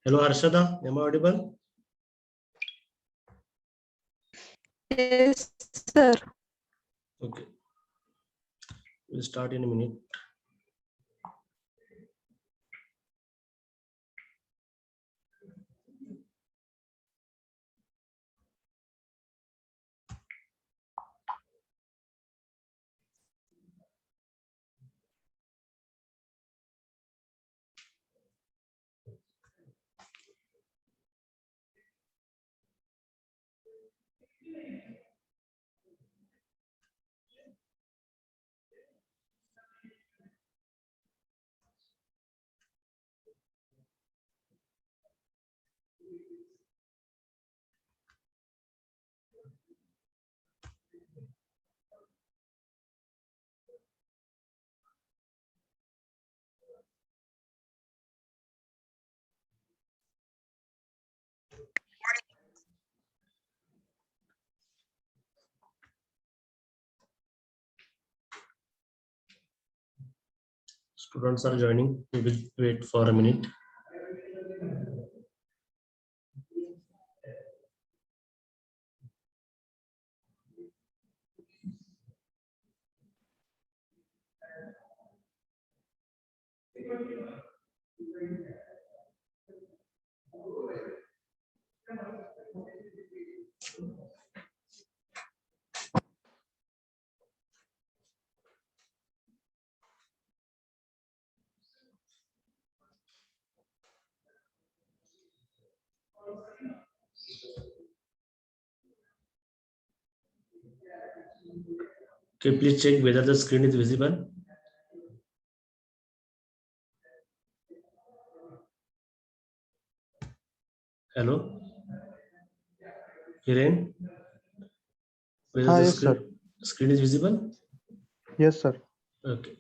Hello, Harshada. Am I audible? Yes, sir. Okay. We'll start in a minute. Students are joining. We will wait for a minute. Okay, please check whether the screen is visible. Hello, Hiren. Whether the Yes, sir. screen is visible? Yes, sir. Okay.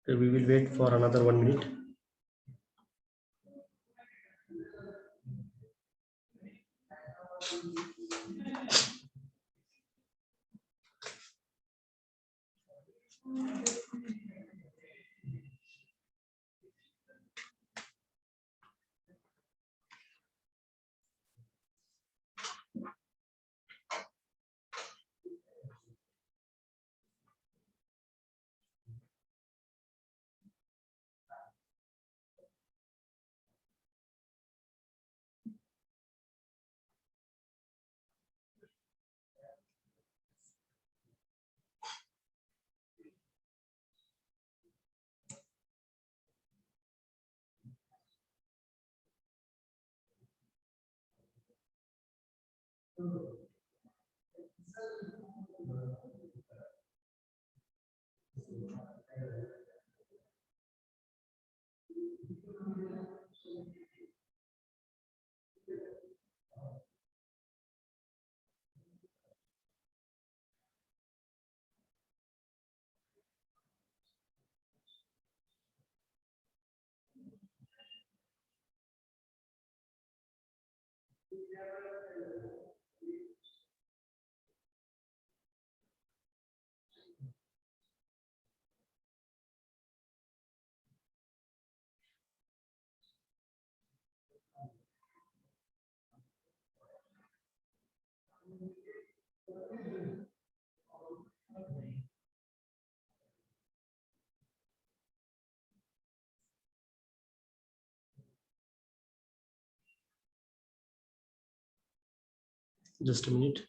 So we will wait for another 1 minute. Just a minute.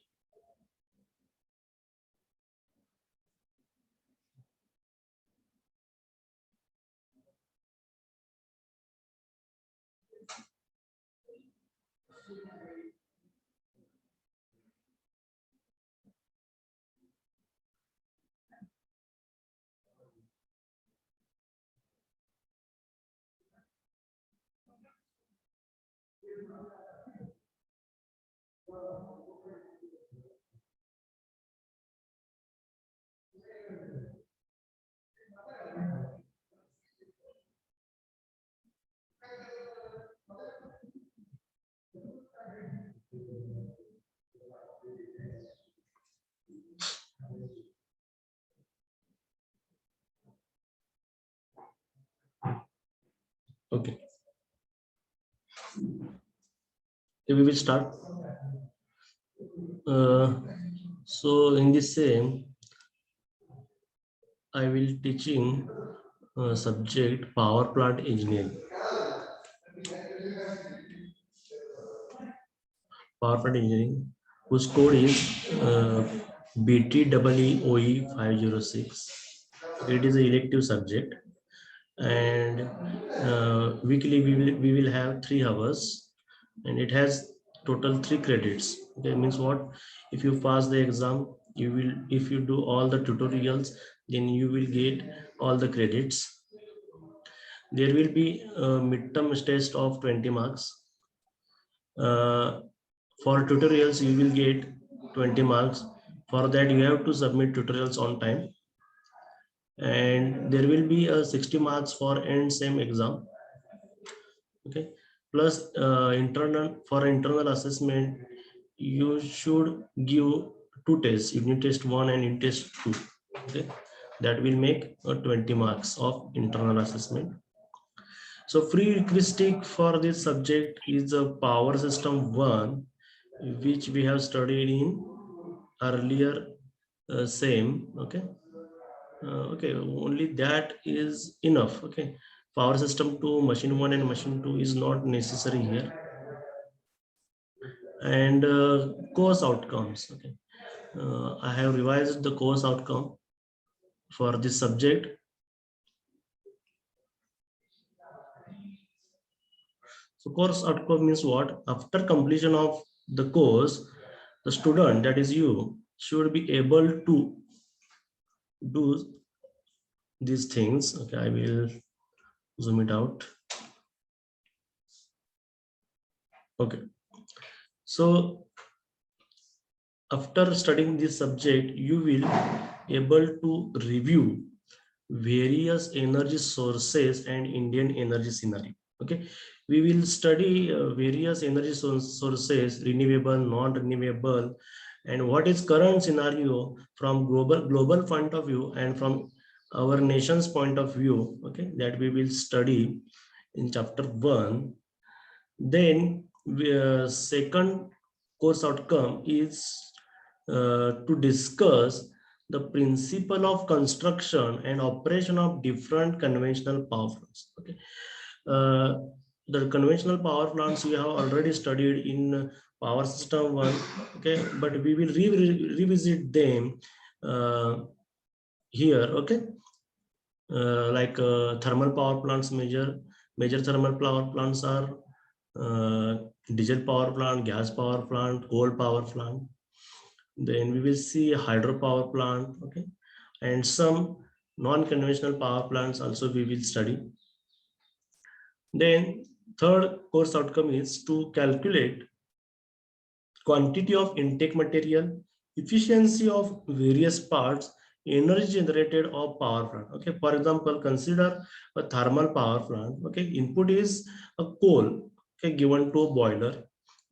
Okay. Okay, we will start. So in this same, I will teaching subject power plant engineering. Power plant engineering, whose code is BTEEOE 506. It is an elective subject, and weekly we will have 3 hours, and it has total 3 credits. Okay, means what? If you pass the exam, you will. If you do all the tutorials, then you will get all the credits. There will be a midterm test of 20 marks. For tutorials, you will get 20 marks. For that, you have to submit tutorials on time. And there will be a 60 marks for end same exam. Okay. Plus internal assessment, you should give 2 tests, unit test 1 and unit test 2. Okay. That will make 20 marks of internal assessment. So prerequisite for this subject is a power system 1, which we have studied in earlier same. Okay. Okay, only that is enough. Okay, power system 2, machine 1 and machine 2 is not necessary here. And course outcomes. Okay, I have revised the course outcome for this subject. So course outcome means what? After completion of the course, the student, that is you, should be able to do these things. Okay, I will zoom it out. Okay, so after studying this subject, you will able to review various energy sources and Indian energy scenario. Okay, we will study various energy sources, renewable, non-renewable, and what is current scenario from global point of view and from our nation's point of view. Okay, that we will study in chapter 1. Then second course outcome is to discuss the principle of construction and operation of different conventional power plants. Okay, the conventional power plants we have already studied in power system 1. Okay, but we will revisit them here. Okay, like thermal power plants, major thermal power plants are diesel power plant, gas power plant, coal power plant. Then we will see a hydropower plant. Okay, and some non-conventional power plants also we will study. Then third course outcome is to calculate quantity of intake material, efficiency of various parts, energy generated of power plant. Okay, for example, consider a thermal power plant. Okay, input is a coal, okay, given to a boiler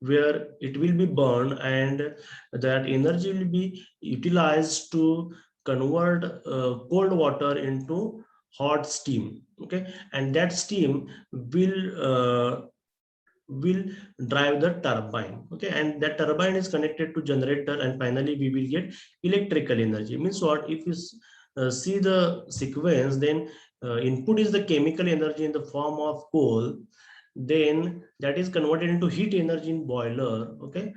where it will be burned, and that energy will be utilized to convert cold water into hot steam. Okay, and that steam will drive the turbine. Okay, and that turbine is connected to generator, and finally we will get electrical energy. Means what? If you see the sequence, then input is the chemical energy in the form of coal, then that is converted into heat energy in boiler. Okay,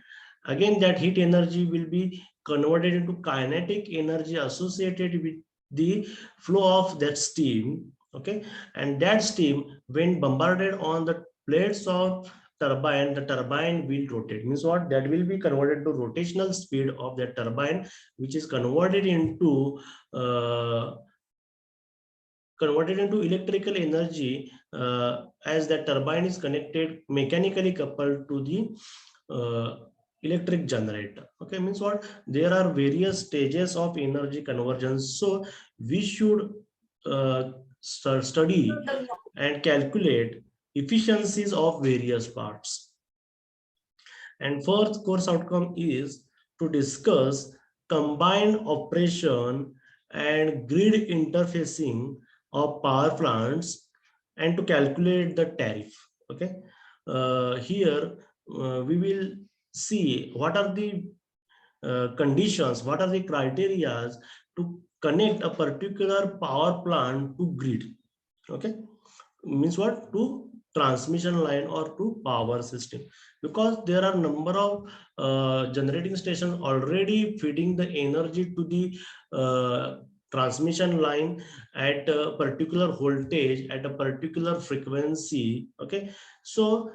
again that heat energy will be converted into kinetic energy associated with the flow of that steam. Okay, and that steam, when bombarded on the plates of turbine, the turbine will rotate. Means what? That will be converted to rotational speed of the turbine, which is converted into electrical energy, as the turbine is connected, mechanically coupled to the electric generator. Okay, means what? There are various stages of energy conversion, so we should study and calculate efficiencies of various parts. And fourth course outcome is to discuss combined operation and grid interfacing of power plants and to calculate the tariff. Okay, here we will see what are the conditions, what are the criteria to connect a particular power plant to grid. Okay, means what? To transmission line or to power system, because there are number of generating station already feeding the energy to the transmission line at a particular voltage at a particular frequency. Okay, so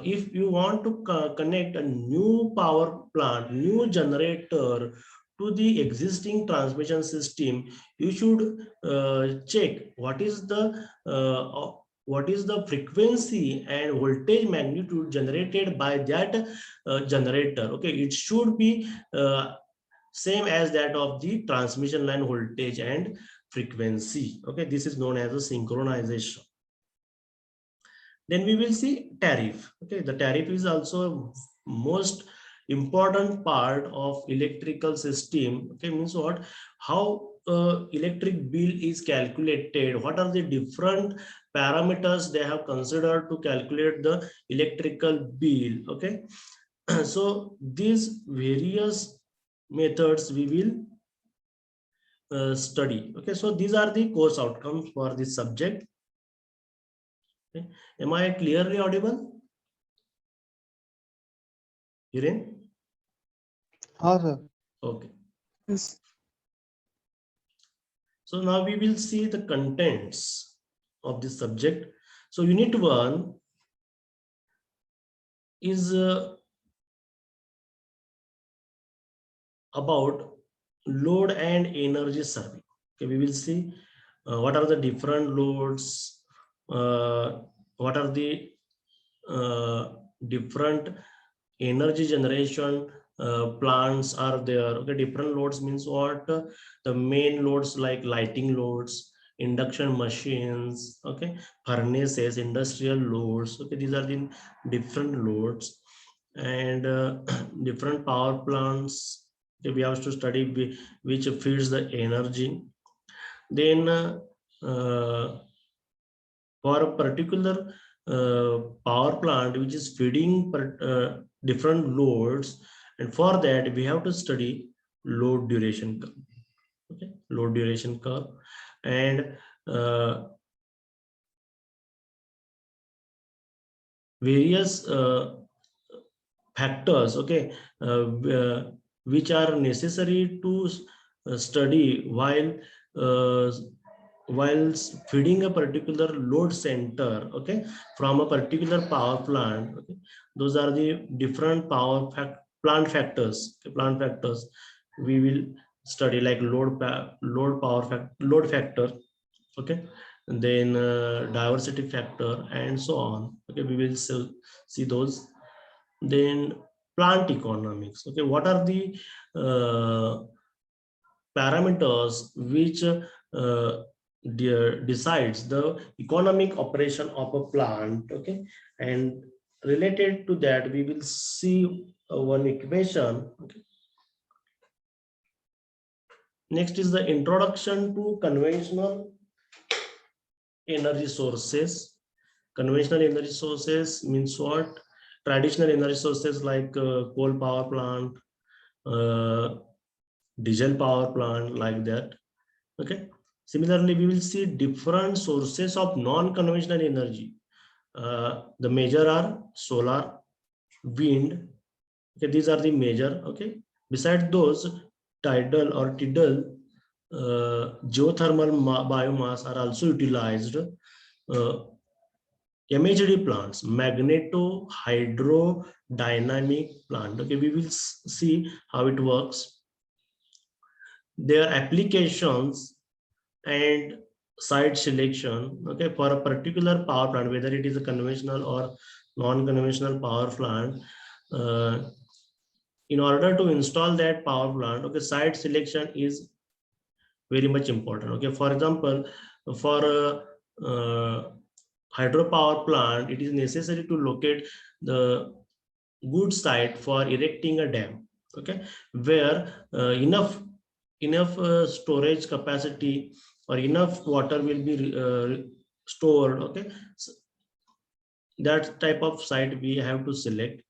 if you want to connect a new power plant, new generator to the existing transmission system, you should check what is the frequency and voltage magnitude generated by that generator. Okay, it should be same as that of the transmission line voltage and frequency. Okay, this is known as a synchronization. Then we will see tariff. Okay, the tariff is also most important part of electrical system. Okay, means what? How electric bill is calculated, what are the different parameters they have considered to calculate the electrical bill. Okay, so these various methods we will study. Okay, so these are the course outcomes for this subject. Okay. Am I clearly audible? Hiren? Sir. Okay. Yes. So now we will see the contents of this subject. So unit 1 is about load and energy survey. Okay, we will see what are the different loads, what are the different energy generation plants are there. Okay, different loads means what? The main loads like lighting loads, induction machines, okay, furnaces, industrial loads. Okay, these are the different loads. And different power plants. Okay, we have to study which feeds the energy. Then for a particular power plant which is feeding different loads, and for that we have to study load duration curve. Okay, load duration curve. And various factors, okay, which are necessary to study while feeding a particular load center, okay, from a particular power plant. Okay, those are the different plant factors. Okay, plant factors we will study, like load factor. Okay, and then diversity factor and so on. Okay, we will see those. Then plant economics. Okay, what are the parameters which decides the economic operation of a plant. Okay, and related to that we will see one equation. Okay. Next is the introduction to conventional energy sources. Conventional energy sources means what? Traditional energy sources like coal power plant, diesel power plant, like that. Okay. Similarly, we will see different sources of non-conventional energy. The major are solar, wind. Okay, these are the major. Okay. Besides those, tidal or tidal, geothermal biomass are also utilized. MHD plants, magneto hydrodynamic plant. Okay, we will see how it works. Their applications and site selection. Okay, for a particular power plant, whether it is a conventional or non-conventional power plant, in order to install that power plant, okay, site selection is very much important. Okay, for example, for a hydropower plant, it is necessary to locate the good site for erecting a dam. Okay, where enough storage capacity or enough water will be stored. Okay, so that type of site we have to select.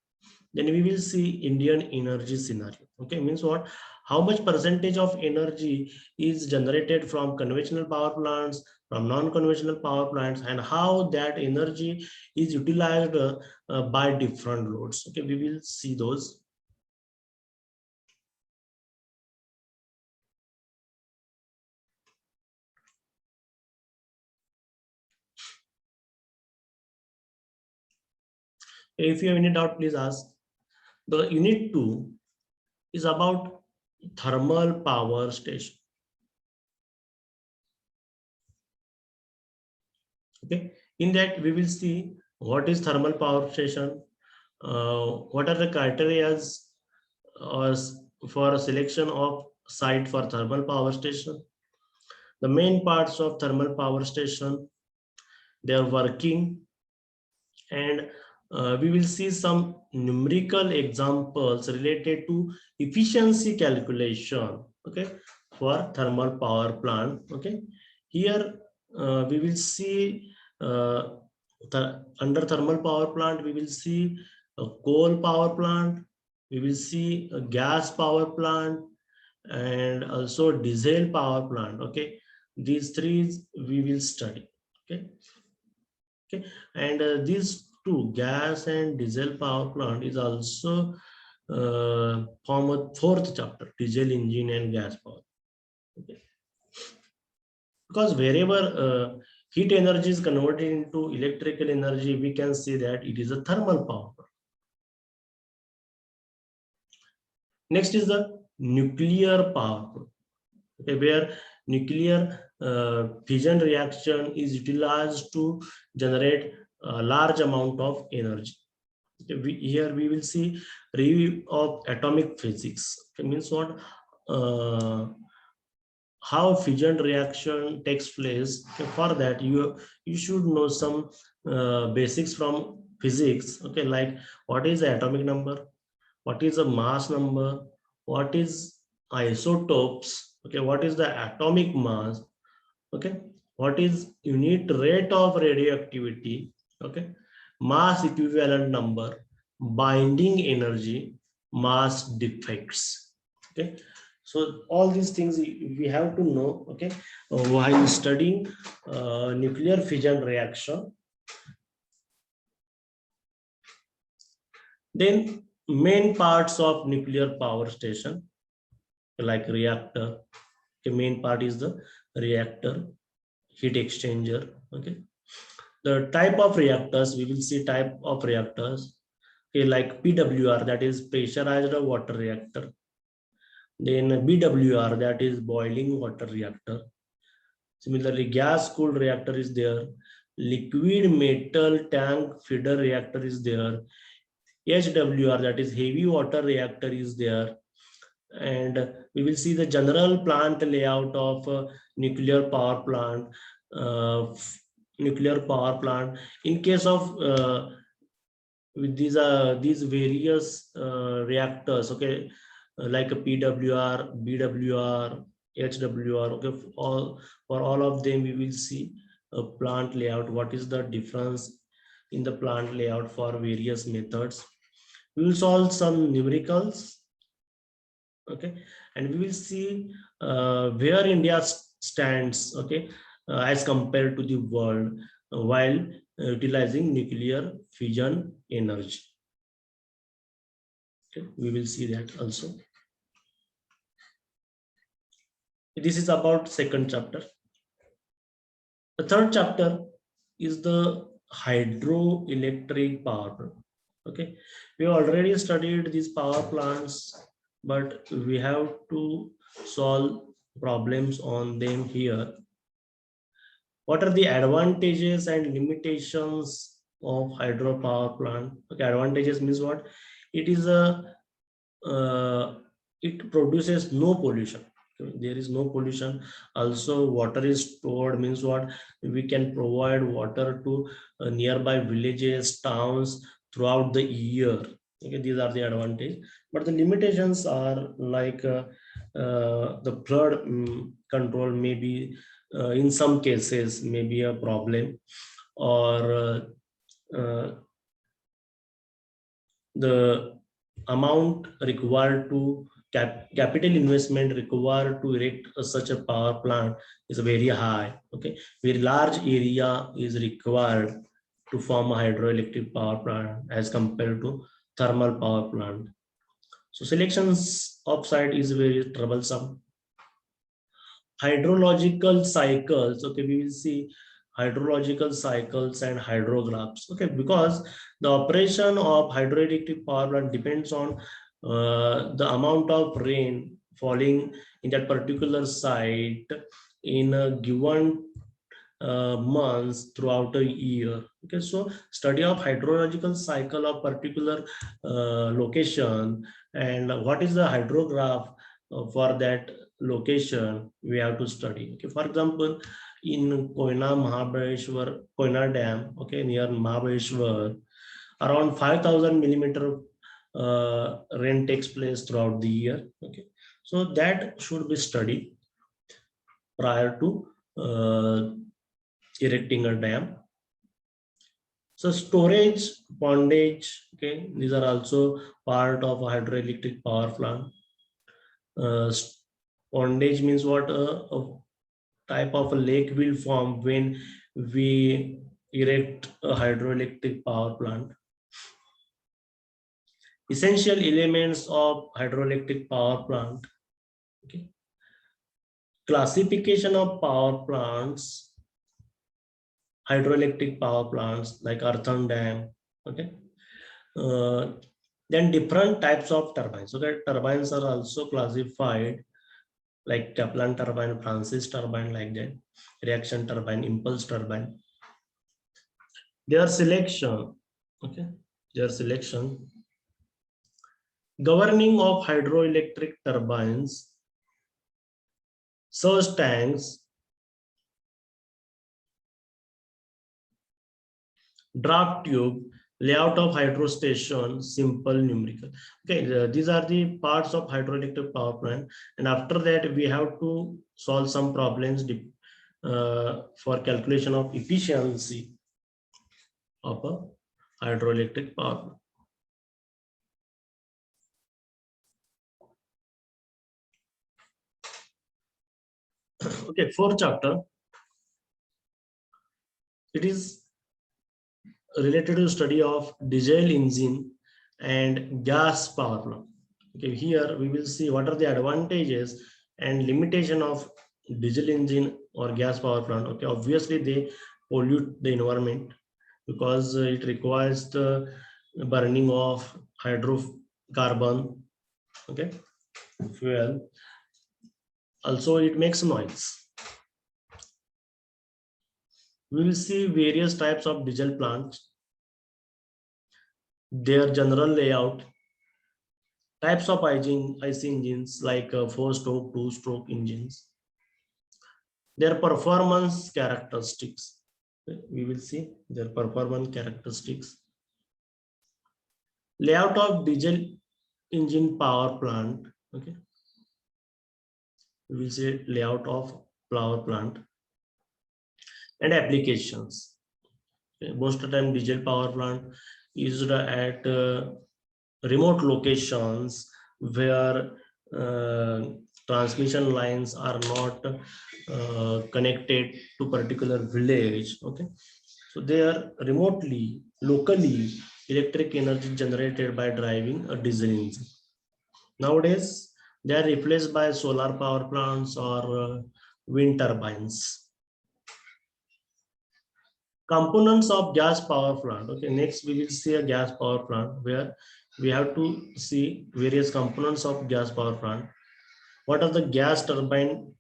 Then we will see Indian energy scenario. Okay, means what? How much percentage of energy is generated from conventional power plants, from non-conventional power plants, and how that energy is utilized by different loads. Okay, we will see those. If you have any doubt, please ask. The unit 2 is about thermal power station. Okay, in that we will see what is thermal power station, what are the criteria for a selection of site for thermal power station, the main parts of thermal power station, their working, and we will see some numerical examples related to efficiency calculation. Okay, for thermal power plant. Okay, here we will see under thermal power plant we will see a coal power plant, we will see a gas power plant, and also diesel power plant. Okay, these three we will study. Okay, okay, and these two, gas and diesel power plant, is also form a fourth chapter, diesel engine and gas power. Okay, because wherever heat energy is converted into electrical energy, we can say that it is a thermal power plant. Next is the nuclear power plant. Okay, where nuclear fission reaction is utilized to generate a large amount of energy. Okay, here we will see review of atomic physics. Okay, means what? How fission reaction takes place. Okay, for that you should know some basics from physics. Okay, like what is the atomic number, what is the mass number, what is isotopes, okay, what is the atomic mass, okay, what is unit rate of radioactivity, okay, mass equivalent number, binding energy, mass defects. Okay, so all these things we have to know. Okay, while studying nuclear fission reaction. Then main parts of nuclear power station, like reactor. The main part is the reactor, heat exchanger. Okay, the type of reactors, we will see type of reactors. Okay, like PWR, that is pressurized water reactor. Then BWR, that is boiling water reactor. Similarly, gas cooled reactor is there. Liquid metal tank feeder reactor is there. HWR, that is heavy water reactor is there. And we will see the general plant layout of nuclear power plant. Nuclear power plant. In case of with these various reactors, okay, like a PWR, BWR, HWR. Okay, for all of them, we will see a plant layout. What is the difference in the plant layout for various methods? We will solve some numericals. Okay, and we will see where India stands. Okay, as compared to the world while utilizing nuclear fission energy. Okay, we will see that also. This is about second chapter. The third chapter is the hydroelectric power plant. Okay, we already studied these power plants, but we have to solve problems on them here. What are the advantages and limitations of hydropower plant? Okay, advantages means what? It is a it produces no pollution. There is no pollution. Also, water is stored, means what? We can provide water to nearby villages, towns throughout the year. Okay, these are the advantages. But the limitations are like the flood control may be in some cases may be a problem, or the amount required to capital investment required to erect such a power plant is very high. Okay, very large area is required to form a hydroelectric power plant as compared to thermal power plant. So selections of site is very troublesome. Hydrological cycles. Okay, we will see hydrological cycles and hydrographs. Okay, because the operation of hydroelectric power plant depends on the amount of rain falling in that particular site in a given months throughout a year. Okay, so study of hydrological cycle of particular location and what is the hydrograph for that location we have to study. Okay, for example, in Koina Dam, okay, near Mahabaleshwar, around 5,000 millimeter rain takes place throughout the year. Okay, so that should be studied prior to erecting a dam. So storage, pondage, okay, these are also part of a hydroelectric power plant. Pondage means what? A type of a lake will form when we erect a hydroelectric power plant. Essential elements of hydroelectric power plant. Okay. Classification of power plants, hydroelectric power plants like earthen dam. Okay. Then different types of turbines. Okay, turbines are also classified like Kaplan turbine, Francis turbine, like that, reaction turbine, impulse turbine. Their selection, okay, their selection. Governing of hydroelectric turbines, surge tanks, draft tube, layout of hydro station, simple numerical. Okay, these are the parts of hydroelectric power plant, and after that we have to solve some problems for calculation of efficiency of a hydroelectric power plant. Okay, fourth chapter. It is related to study of diesel engine and gas power plant. Okay, here we will see what are the advantages and limitation of diesel engine or gas power plant. Okay, obviously they pollute the environment because it requires the burning of hydrocarbon, okay, fuel. Also, it makes noise. We will see various types of diesel plants, their general layout, types of IC engines like 4-stroke, 2-stroke engines, their performance characteristics. We will see their performance characteristics. Layout of diesel engine power plant. Okay, we will see layout of power plant and applications. Okay. Most of the time, diesel power plant is used at remote locations where transmission lines are not connected to particular village. Okay, so they are remotely, locally, electric energy generated by driving a diesel engine. Nowadays, they are replaced by solar power plants or wind turbines. Components of gas power plant. Okay, next we will see a gas power plant where we have to see various components of gas power plant. What are the gas turbine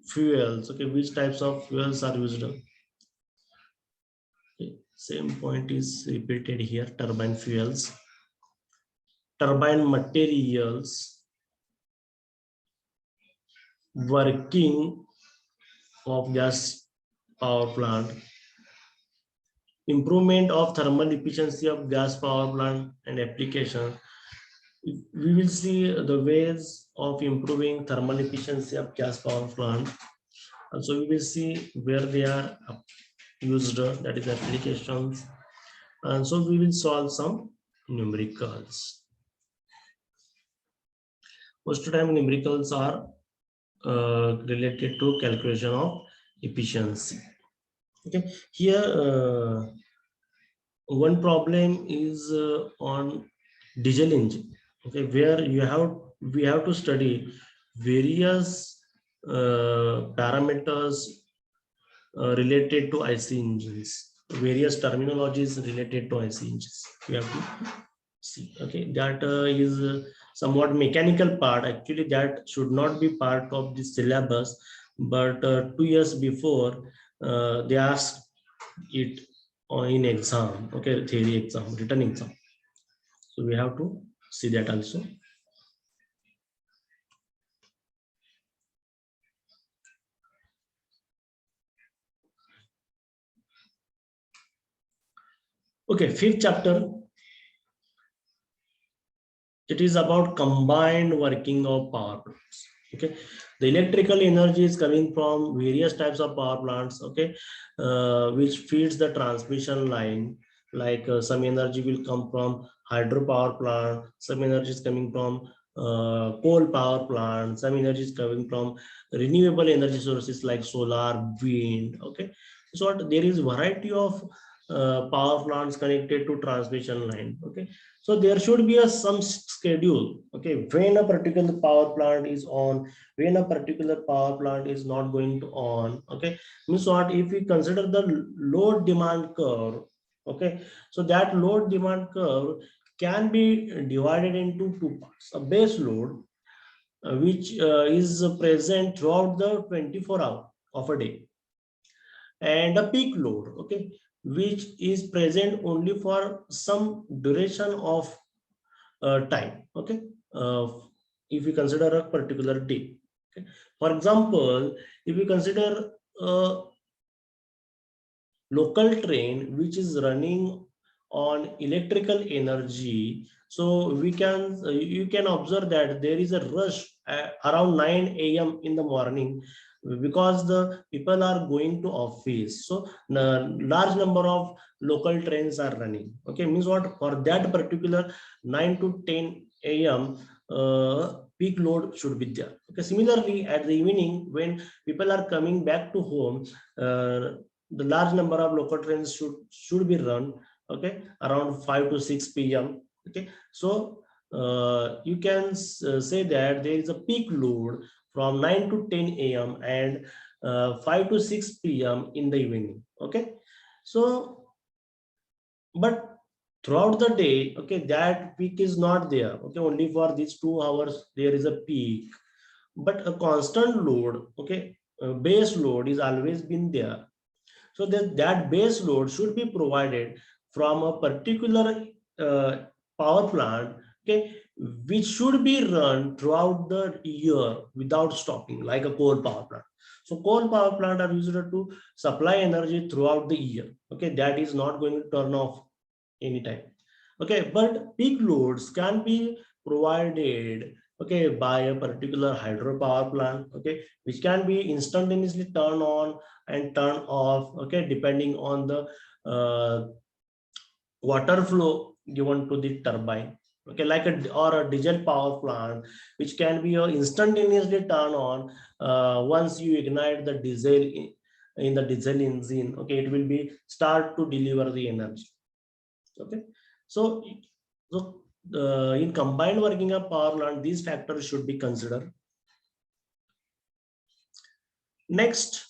fuels? Okay, which types of fuels are used? Okay, same point is repeated here. Turbine fuels, turbine materials, working of gas power plant, improvement of thermal efficiency of gas power plant and application. We will see the ways of improving thermal efficiency of gas power plant. Also, we will see where they are used, that is applications. And so we will solve some numericals. Most of the time numericals are related to calculation of efficiency. Okay, here one problem is on diesel engine. Okay, where we have to study various parameters related to IC engines, various terminologies related to IC engines. We have to see. Okay, that is somewhat mechanical part. Actually, that should not be part of the syllabus, but 2 years before they asked it in exam. Okay, theory exam, written exam. So we have to see that also. Okay, fifth chapter. It is about combined working of power plants. Okay, the electrical energy is coming from various types of power plants. Okay, which feeds the transmission line. Like some energy will come from hydropower plant, some energy is coming from coal power plant, some energy is coming from renewable energy sources like solar, wind. Okay, so there is variety of power plants connected to transmission line. Okay, so there should be some schedule. Okay, when a particular power plant is on, when a particular power plant is not going to on. Okay, means what, if we consider the load demand curve. Okay, so that load demand curve can be divided into two parts: a base load, which is present throughout the 24 hours of a day, and a peak load. Okay, which is present only for some duration of time. Okay, if we consider a particular day. Okay, for example, if we consider a local train which is running on electrical energy, so we can you can observe that there is a rush around 9 a.m. in the morning, because the people are going to office. So the large number of local trains are running. Okay, means what, for that particular 9 to 10 a.m. Peak load should be there. Okay, similarly at the evening when people are coming back to home, the large number of local trains should be run. Okay, around 5 to 6 p.m. Okay, so you can say that there is a peak load from 9 to 10 a.m. and 5 to 6 p.m. in the evening. Okay, so but throughout the day, okay, that peak is not there. Okay, only for these 2 hours there is a peak, but a constant load, okay, base load is always been there. So that base load should be provided from a particular power plant, okay, which should be run throughout the year without stopping, like a coal power plant. So coal power plant are used to supply energy throughout the year. Okay, that is not going to turn off anytime. Okay, but peak loads can be provided, okay, by a particular hydropower plant. Okay, which can be instantaneously turn on and turn off. Okay, depending on the water flow given to the turbine. Okay, like a diesel power plant, which can be instantaneously turn on once you ignite the diesel in the diesel engine. Okay, it will be start to deliver the energy. Okay, so in combined working of power plant, these factors should be considered. Next,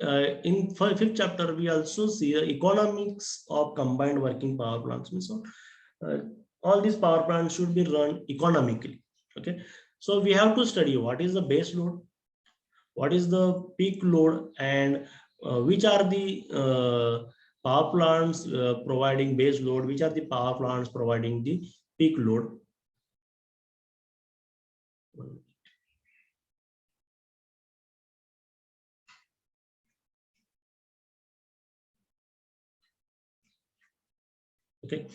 in fifth chapter, we also see economics of combined working power plants. So all these power plants should be run economically. Okay, so we have to study what is the base load, what is the peak load, and which are the power plants providing base load, which are the power plants providing the peak load. Okay,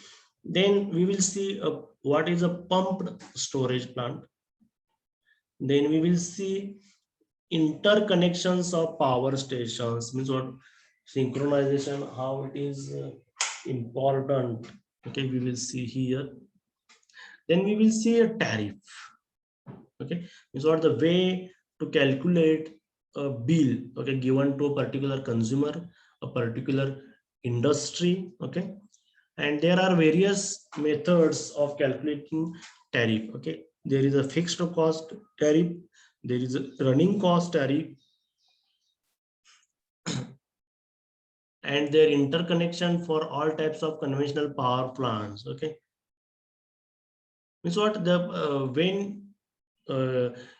then we will see what is a pumped storage plant. Then we will see interconnections of power stations, means what synchronization, how it is important. Okay, we will see here. Then we will see a tariff. Okay, means what the way to calculate a bill, okay, given to a particular consumer, a particular industry. Okay, and there are various methods of calculating tariff. Okay, there is a fixed cost tariff, there is a running cost tariff, and their interconnection for all types of conventional power plants. Okay, means what the when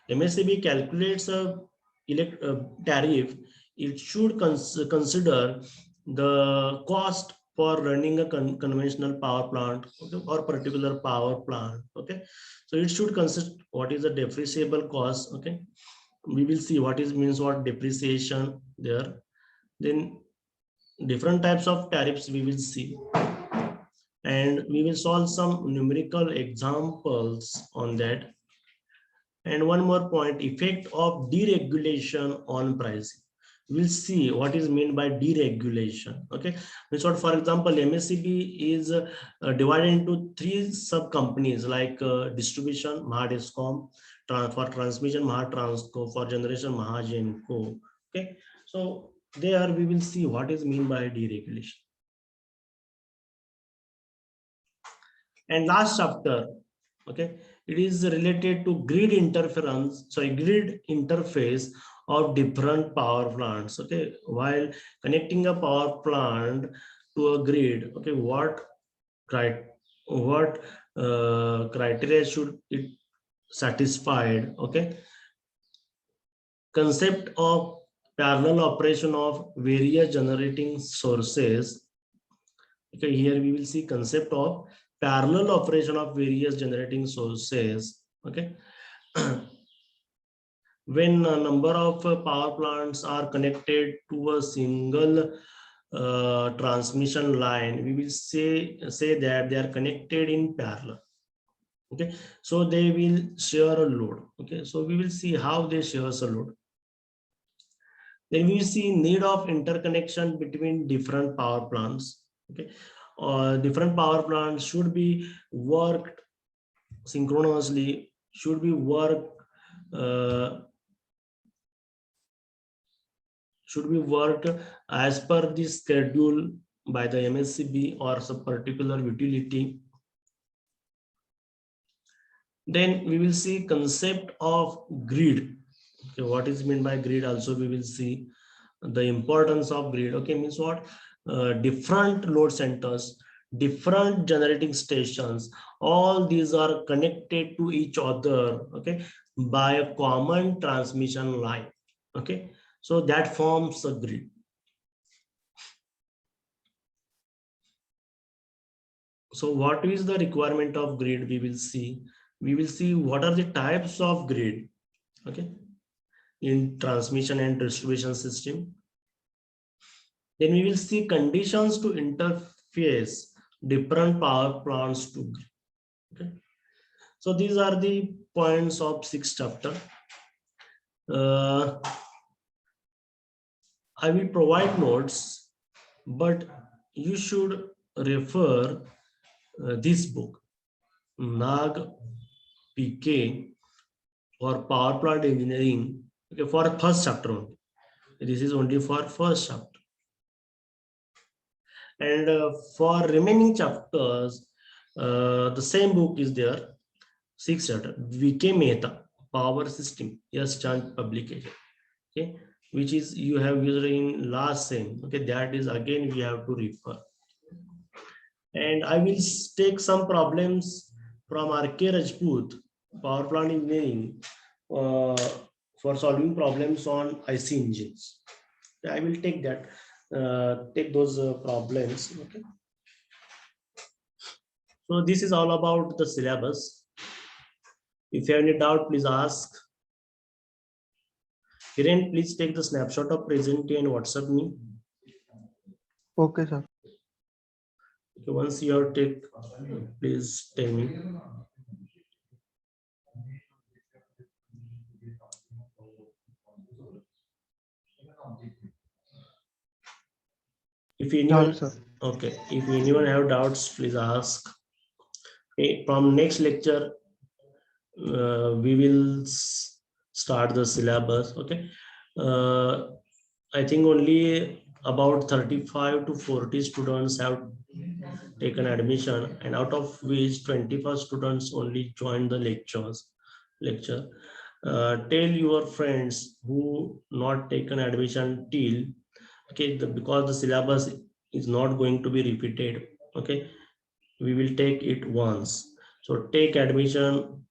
MSCB calculates a tariff, it should consider the cost for running a conventional power plant, okay, or particular power plant. Okay, so it should consider what is the depreciable cost. Okay, we will see what is means what depreciation there. Then different types of tariffs we will see, and we will solve some numerical examples on that. And one more point, effect of deregulation on pricing. We'll see what is meant by deregulation. Okay, so for example, MSCB is divided into three sub companies like distribution, Mahadiscom, for transmission, Mahatransco, for generation, Mahagenco. Okay, so there we will see what is meant by deregulation. And last chapter, okay, it is related to grid interface of different power plants. Okay, while connecting a power plant to a grid, okay, what criteria should it satisfied? Okay, concept of parallel operation of various generating sources. Okay, here we will see concept of parallel operation of various generating sources. Okay, when a number of power plants are connected to a single transmission line, we will say that they are connected in parallel. Okay, so they will share a load. Okay, so we will see how they share a load. Then we see need of interconnection between different power plants. Okay, different power plants should be worked synchronously, should be worked as per the schedule by the MSCB or some particular utility. Then we will see concept of grid. Okay, what is meant by grid? Also, we will see the importance of grid. Okay, means what? Different load centers, different generating stations, all these are connected to each other. Okay, by a common transmission line. Okay, so that forms a grid. So what is the requirement of grid? We will see what are the types of grid. Okay, in transmission and distribution system. Then we will see conditions to interface different power plants to grid. Okay, so these are the points of 6th chapter. I will provide notes, but you should refer this book, Nag PK, for power plant engineering. Okay, for first chapter only. This is only for first chapter. And for remaining chapters, the same book is there, 6th chapter, VK Mehta, Power System, yes, Chand publication. Okay, which is you have used in last same. Okay, that is again we have to refer. And I will take some problems from RK Rajput, Power Plant Engineering, for solving problems on IC engines. I will take that, take those problems. Okay. So this is all about the syllabus. If you have any doubt, please ask. Hiren, please take the snapshot of presentation and WhatsApp me. Okay, sir. Okay, once you have take, please tell me. If anyone, Done, sir. okay, if anyone have doubts, please ask. Okay, from next lecture, we will start the syllabus. Okay, uh, I think only about 35 to 40 students have taken admission, and out of which 21 students only joined the lecture. Tell your friends who not taken admission till, okay, because the syllabus is not going to be repeated. Okay, we will take it once, so take admission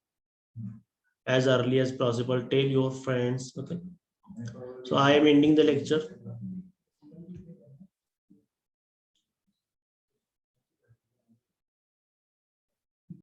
as early as possible. Tell your friends. Okay, so I am ending the lecture.